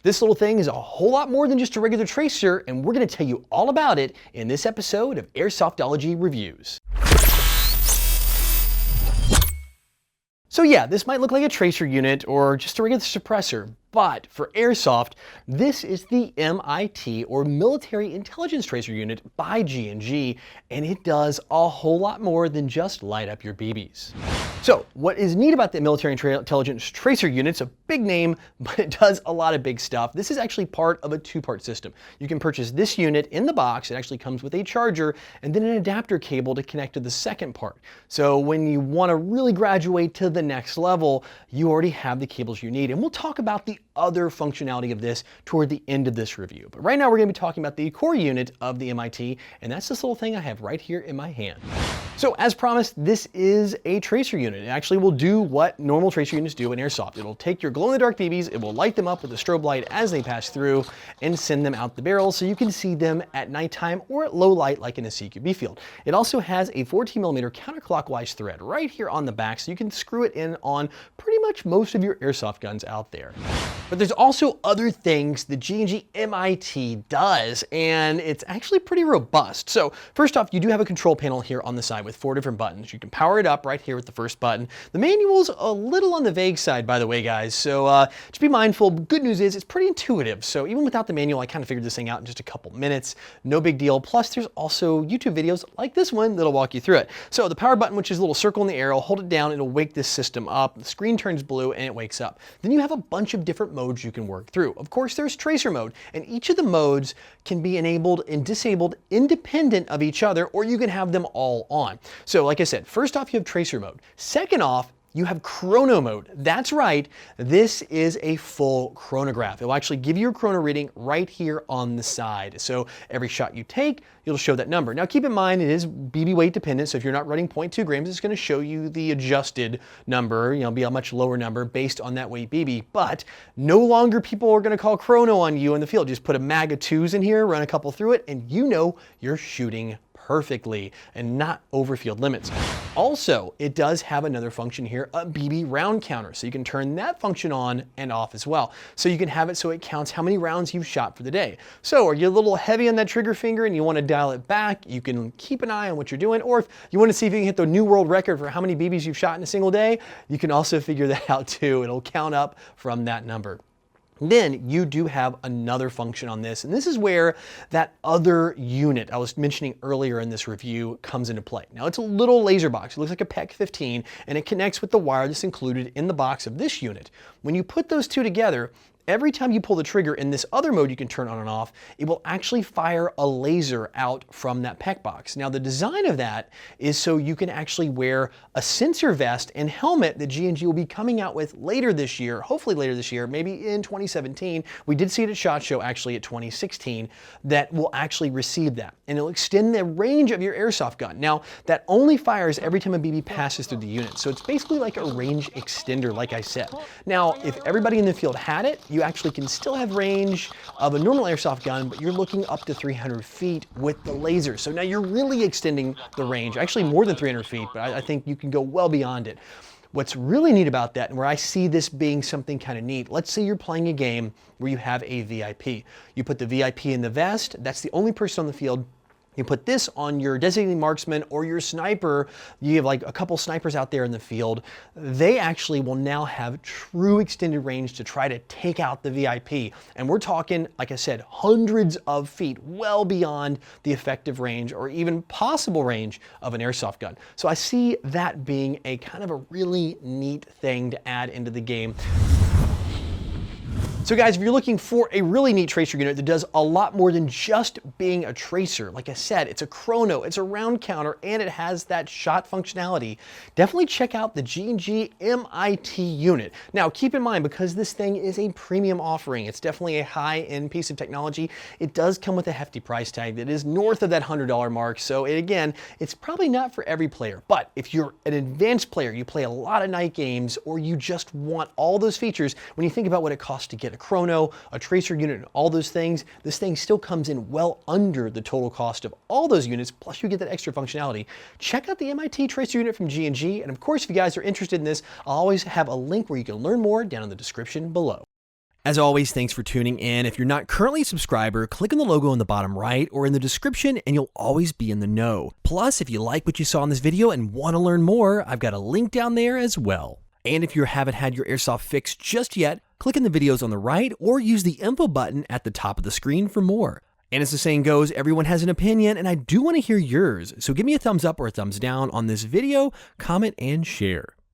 This little thing is a whole lot more than just a regular tracer, and we're going to tell you all about it in this episode of Airsoftology Reviews. So yeah, this might look like a tracer unit or just a regular suppressor, but for Airsoft, this is the M.I.T. or Military Intelligence Tracer Unit by G&G, and it does a whole lot more than just light up your BBs. So what is neat about the Military Intelligence Tracer Unit, it's a big name, but it does a lot of big stuff. This is actually part of a two-part system. You can purchase this unit in the box. It actually comes with a charger and then an adapter cable to connect to the second part. So when you want to really graduate to the next level, you already have the cables you need. And we'll talk about the other functionality of this toward the end of this review. But right now we're going to be talking about the core unit of the M.I.T, and that's this little thing I have right here in my hand. So as promised, this is a tracer unit. It actually will do what normal tracer units do in Airsoft. It'll take your glow-in-the-dark BBs, it will light them up with a strobe light as they pass through and send them out the barrel so you can see them at nighttime or at low light like in a CQB field. It also has a 14mm counterclockwise thread right here on the back so you can screw it in on pretty much most of your Airsoft guns out there. But there's also other things the G&G M.I.T does, and it's actually pretty robust. So first off, you do have a control panel here on the side with 4 different buttons. You can power it up right here with the first button. The manual's a little on the vague side, by the way, guys, so just be mindful. Good news is it's pretty intuitive, so even without the manual, I kind of figured this thing out in just a couple minutes. No big deal. Plus, there's also YouTube videos like this one that'll walk you through it. So the power button, which is a little circle in the arrow, hold it down, it'll wake this system up. The screen turns blue and it wakes up. Then you have a bunch of different modes you can work through. Of course, there's tracer mode, and each of the modes can be enabled and disabled independent of each other, or you can have them all on. So like I said, first off, you have tracer mode. Second off, you have chrono mode. That's right, this is a full chronograph. It will actually give you your chrono reading right here on the side. So every shot you take, it'll show that number. Now keep in mind, it is BB weight dependent, so if you're not running 0.2 grams, it's gonna show you the adjusted number, be a much lower number based on that weight BB, but no longer people are gonna call chrono on you in the field. Just put a mag of 2s in here, run a couple through it, and you know you're shooting perfectly and not over field limits. Also, it does have another function here, a BB round counter. So you can turn that function on and off as well. So you can have it so it counts how many rounds you've shot for the day. So are you a little heavy on that trigger finger and you want to dial it back, you can keep an eye on what you're doing. Or if you want to see if you can hit the new world record for how many BBs you've shot in a single day, you can also figure that out too. It'll count up from that number. Then you do have another function on this, and this is where that other unit I was mentioning earlier in this review comes into play. Now it's a little laser box. It looks like a PEC 15, and it connects with the wire that's included in the box of this unit. When you put those two together, every time you pull the trigger in this other mode you can turn on and off, it will actually fire a laser out from that PEC box. Now the design of that is so you can actually wear a sensor vest and helmet that G&G will be coming out with later this year, hopefully later this year, maybe in 2017. We did see it at SHOT Show actually at 2016, that will actually receive that. And it'll extend the range of your airsoft gun. Now that only fires every time a BB passes through the unit. So it's basically like a range extender, like I said. Now, if everybody in the field had it, you actually can still have range of a normal airsoft gun, but you're looking up to 300 feet with the laser. So now you're really extending the range, actually more than 300 feet, but I think you can go well beyond it. What's really neat about that, and where I see this being something kind of neat, let's say you're playing a game where you have a VIP. You put the VIP in the vest, that's the only person on the field. You put this on your designated marksman or your sniper. You have like a couple snipers out there in the field. They actually will now have true extended range to try to take out the VIP. And we're talking, like I said, hundreds of feet, well beyond the effective range or even possible range of an airsoft gun. So I see that being a kind of a really neat thing to add into the game. So guys, if you're looking for a really neat tracer unit that does a lot more than just being a tracer, like I said, it's a chrono, it's a round counter, and it has that shot functionality, definitely check out the G&G M.I.T unit. Now, keep in mind, because this thing is a premium offering, it's definitely a high-end piece of technology, it does come with a hefty price tag that is north of that $100 mark. So again, it's probably not for every player, but if you're an advanced player, you play a lot of night games, or you just want all those features, when you think about what it costs to get a chrono, a tracer unit, and all those things, this thing still comes in well under the total cost of all those units, plus you get that extra functionality. Check out the M.I.T tracer unit from G&G, and of course, if you guys are interested in this, I'll always have a link where you can learn more down in the description below. As always, thanks for tuning in. If you're not currently a subscriber, click on the logo on the bottom right or in the description and you'll always be in the know. Plus, if you like what you saw in this video and want to learn more, I've got a link down there as well. And if you haven't had your airsoft fixed just yet, click in the videos on the right or use the info button at the top of the screen for more. And as the saying goes, everyone has an opinion and I do want to hear yours. So give me a thumbs up or a thumbs down on this video, comment, and share.